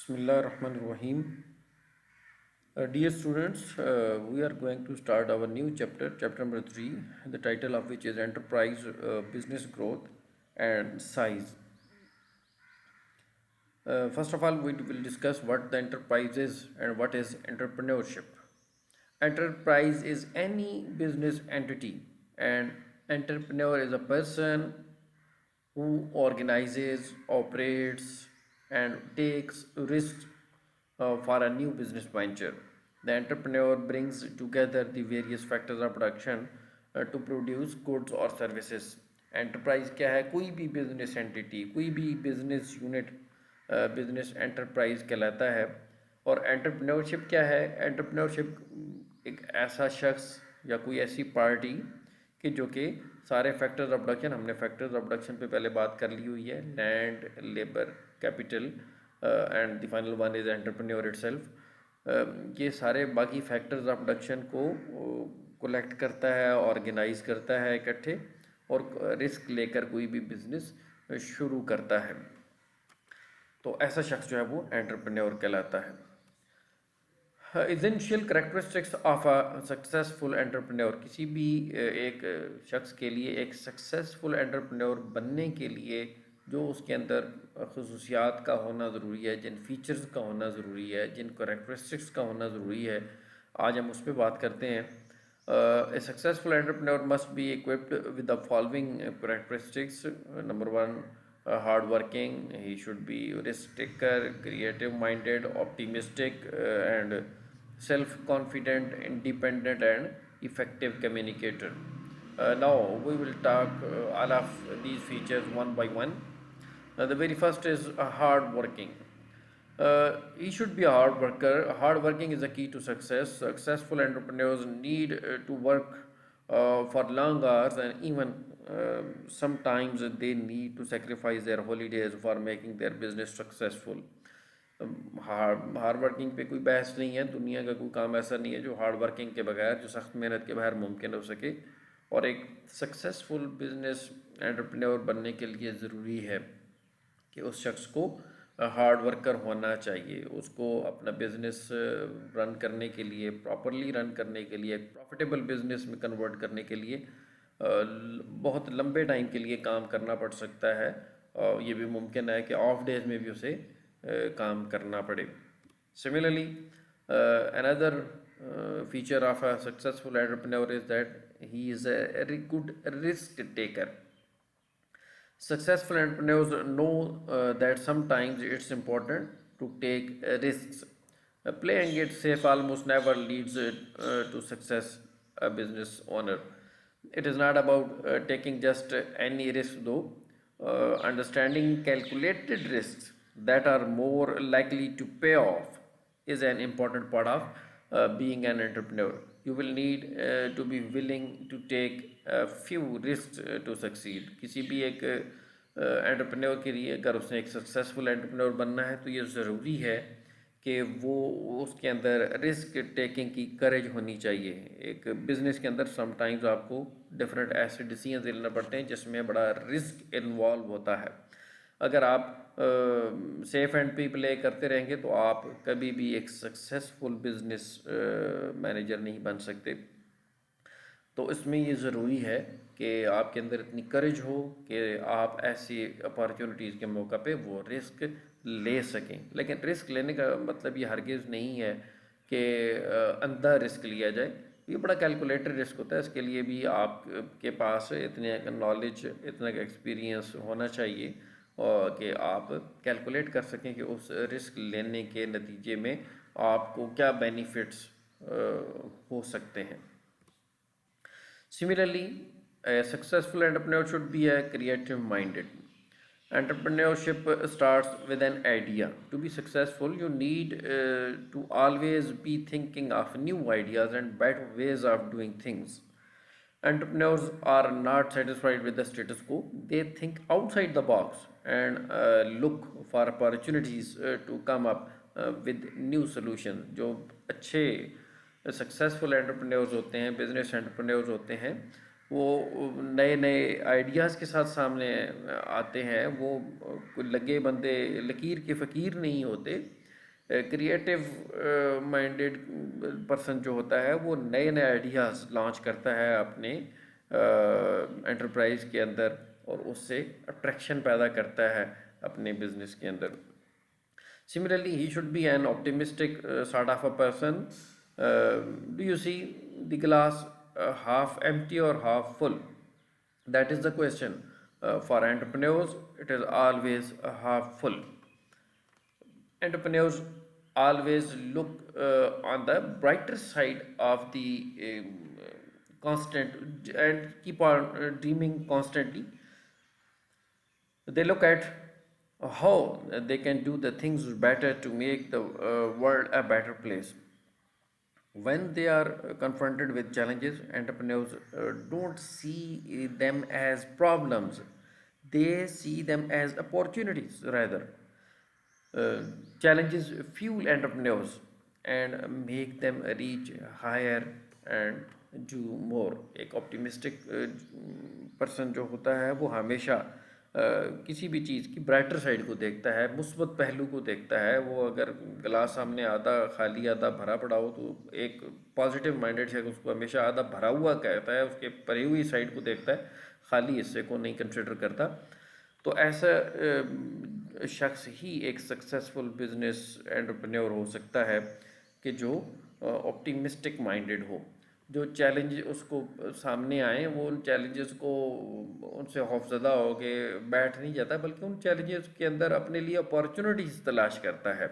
Bismillahirrahmanirrahim. Dear students, we are going to start our new chapter number 3, the title of which is Enterprise Business Growth and Size. First of all, we will discuss what the enterprise is and what is entrepreneurship. Enterprise is any business entity, and entrepreneur is a person who organizes, operates, and takes risks for a new business venture. The entrepreneur brings together the various factors of production to produce goods or services. Enterprise क्या है? कोई भी business entity, कोई भी business unit business enterprise कहलाता है। और entrepreneurship क्या है? एंटरप्रेन्योरशिप एक ऐसा शख्स या कोई ऐसी पार्टी कि जो कि सारे फैक्टर्स ऑफ प्रोडक्शन, हमने फैक्टर्स ऑफ प्रोडक्शन पे पहले बात कर ली हुई है, land, labour, capital and the final one is entrepreneur itself. ये सारे बाकी फैक्टर्स ऑफ प्रोडक्शन को कलेक्ट करता है, ऑर्गेनाइज करता है इकट्ठे, और रिस्क लेकर कोई भी बिजनेस शुरू करता है। तो ऐसा शख्स जो है वो एंटरप्रेन्योर कहलाता है। Essential characteristics of a successful entrepreneur, किसी भी एक शख्स के लिए, एक सक्सेसफुल एंटरप्रेन्योर बनने के लिए जो उसके अंदर खसूसियात का होना ज़रूरी है, जिन फीचर्स का होना ज़रूरी है, जिन करेक्टरिस्टिक्स का होना ज़रूरी है, आज हम उस पर बात करते हैं। A successful entrepreneur must be equipped with the following characteristics. Number one, hard working. He should be risk taker, creative minded, optimistic, and self confident, independent, and effective communicator. Now we will talk all of these features one by one. The very first is hard working. He should be a hard worker. Hard working is the key to success. Successful entrepreneurs need to work for long hours, and even sometimes they need to sacrifice their holidays for making their business successful. Hard working पे कोई बहस नहीं है। दुनिया का कोई काम ऐसा नहीं है जो हार्ड वर्किंग के बगैर, जो सख्त मेहनत के बगैर मुमकिन हो सके। और एक सक्सेसफुल बिजनेस एंटरप्रेन्योर बनने के लिए ज़रूरी है कि उस शख्स को हार्ड वर्कर होना चाहिए। उसको अपना बिज़नेस रन करने के लिए, प्रॉपरली रन करने के लिए, प्रॉफिटेबल बिजनेस में कन्वर्ट करने के लिए बहुत लंबे टाइम के लिए काम करना पड़ सकता है। और ये भी मुमकिन है कि ऑफ डेज में भी उसे काम करना पड़े। Similarly another feature of a successful entrepreneur is that he is a very good risk taker. Successful entrepreneurs know that sometimes it's important to take risks. Playing it safe almost never leads to success. A business owner, it is not about taking just any risk though. Understanding calculated risks that are more likely to pay off is an important part of being an entrepreneur. You will need to be willing to take a few risks to succeed. किसी भी एक entrepreneur के लिए, अगर उसने एक successful entrepreneur बनना है, तो ये ज़रूरी है कि वो उसके अंदर रिस्क टेकिंग की करेज होनी चाहिए। एक बिज़नेस के अंदर समटाइम्स आपको डिफरेंट ऐसे डिसीजन लेना पड़ते हैं जिसमें बड़ा रिस्क इन्वॉल्व होता है। अगर आप सेफ एंड पे प्ले करते रहेंगे तो आप कभी भी एक सक्सेसफुल बिजनेस मैनेजर नहीं बन सकते। तो इसमें ये ज़रूरी है कि आपके अंदर इतनी करेज हो कि आप ऐसी अपॉर्चुनिटीज़ के मौका पे वो रिस्क ले सकें। लेकिन रिस्क लेने का मतलब ये हरगिज़ नहीं है कि अंधा रिस्क लिया जाए। ये बड़ा कैलकुलेटेड रिस्क होता है। इसके लिए भी आपके पास इतने नॉलेज, इतना एक्सपीरियंस होना चाहिए और कि आप कैलकुलेट कर सकें कि उस रिस्क लेने के नतीजे में आपको क्या बेनिफिट्स हो सकते हैं। Similarly, a successful entrepreneur should be a creative minded. Entrepreneurship starts with an idea. To be successful, you need to always be thinking of new ideas and better ways of doing things. Entrepreneurs are not satisfied with the status quo. They think outside the box and look for opportunities to come up with new solutions. जो अच्छे successful entrepreneurs होते हैं, business entrepreneurs होते हैं, वो नए नए ideas के साथ सामने आते हैं। वो कोई लगे बंदे लकीर के फ़कीर नहीं होते। क्रिएटिव माइंडेड पर्सन जो होता है वो नए नए आइडियाज़ लॉन्च करता है अपने एंटरप्राइज के अंदर और उससे अट्रैक्शन पैदा करता है अपने बिजनेस के अंदर. Similarly, he should be an optimistic sort of a person. Do you see the glass half empty or half full? That is the question. For entrepreneurs, it is always half full. Entrepreneurs always look on the brighter side of the constant and keep on dreaming constantly. They look at how they can do the things better to make the world a better place. When they are confronted with challenges, entrepreneurs don't see them as problems, they see them as opportunities rather. Uh, Challenges fuel entrepreneurs and make them reach higher and do more. एक optimistic person जो होता है वो हमेशा किसी भी चीज़ की brighter side को देखता है, मुस्बत पहलू को देखता है. वो अगर गिलास सामने आधा खाली आधा भरा पड़ा हो तो एक पॉजिटिव माइंडेड शख्स उसको हमेशा आधा भरा हुआ कहता है, उसके भरी हुई साइड को देखता है, खाली हिस्से को नहीं कंसिडर करता. तो ऐसा शख्स ही एक सक्सेसफुल बिजनेस एंटरप्रेन्योर हो सकता है कि जो ऑप्टिमिस्टिक माइंडेड हो. जो चैलेंज उसको सामने आए वो उन चैलेंजेस को उनसे खौफजदा हो के बैठ नहीं जाता, बल्कि उन चैलेंजेस के अंदर अपने लिए अपॉर्चुनिटीज़ तलाश करता है.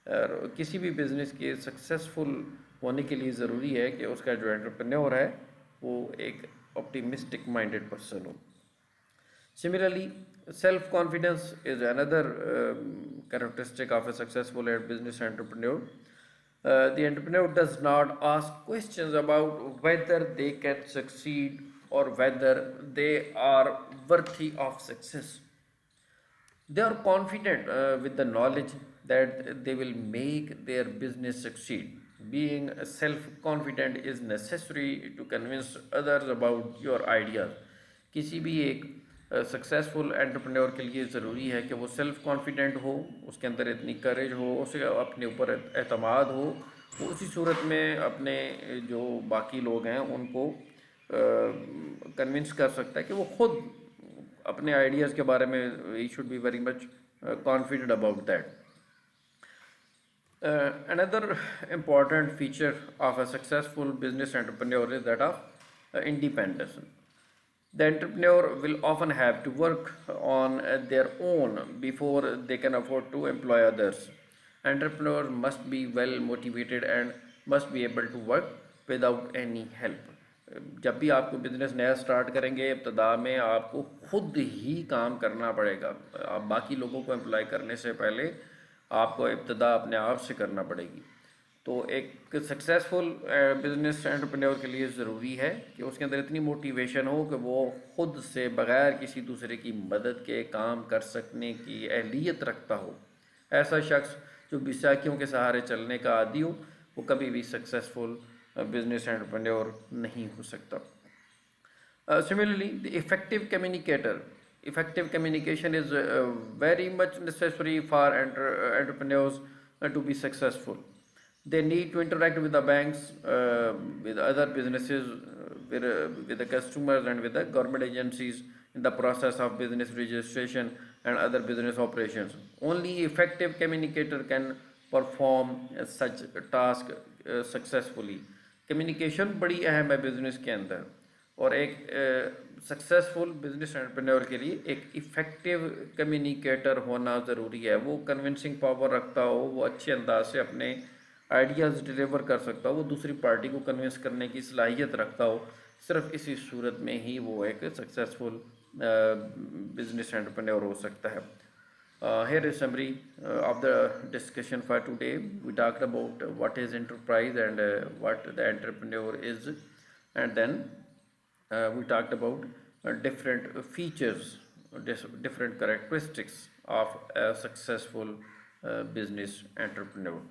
और किसी भी बिज़नेस के सक्सेसफुल होने के लिए ज़रूरी है कि उसका जो एंटरप्रेन्योर है वो एक ऑप्टिमिस्टिक माइंडेड पर्सन हो. Similarly, self-confidence is another characteristic of a successful business entrepreneur. The entrepreneur does not ask questions about whether they can succeed or whether they are worthy of success. They are confident with the knowledge that they will make their business succeed. Being self confident is necessary to convince others about your ideas. किसी भी एक successful entrepreneur के लिए ज़रूरी है कि वो self confident हो, उसके अंदर इतनी करेज हो, उसे अपने ऊपर एतमाद हो. वो उसी सूरत में अपने जो बाकी लोग हैं उनको कन्विंस कर सकता है कि वो खुद अपने आइडियाज़ के बारे में he should be very much confident about that. Another important feature of a successful business entrepreneur is that of independence. The entrepreneur will often have to work on their own before they can afford to employ others. Entrepreneurs must be well motivated and must be able to work without any help. जब भी आपको business नया start करेंगे, इब्तदा में आपको खुद ही काम करना पड़ेगा. आप बाकी लोगों को एम्प्लॉय करने से पहले आपको इब्तदा अपने आप से करना पड़ेगी. तो एक सक्सेसफुल बिजनेस एंटरप्रेन्योर के लिए ज़रूरी है कि उसके अंदर इतनी मोटिवेशन हो कि वो खुद से बग़ैर किसी दूसरे की मदद के काम कर सकने की अहलियत रखता हो. ऐसा शख्स जो बिसाखियों के सहारे चलने का आदी हो वो कभी भी सक्सेसफुल बिजनेस एंटरप्रेन्योर नहीं हो सकता. Similarly, the effective communication is very much necessary for entrepreneurs to be successful. They need to interact with the banks, with other businesses, with the customers and with the government agencies in the process of business registration and other business operations. Only effective communicator can perform such task successfully. Communication बड़ी अहम है business के अंदर और एक successful business entrepreneur के लिए एक इफ़ेक्टिव कम्युनिकेटर होना ज़रूरी है. वो कन्विंसिंग पावर रखता हो, वो अच्छे अंदाज से अपने आइडियाज़ डिलीवर कर सकता हो, वो दूसरी पार्टी को कन्विंस करने की सलाहियत रखता हो. सिर्फ इसी सूरत में ही वो एक सक्सेसफुल बिजनेस एंटरप्रेन्योर हो सकता है. Here is summary of the discussion for today. We talked about what is enterprise and what the entrepreneur is, and then we talked about different features, different characteristics of a successful business entrepreneur.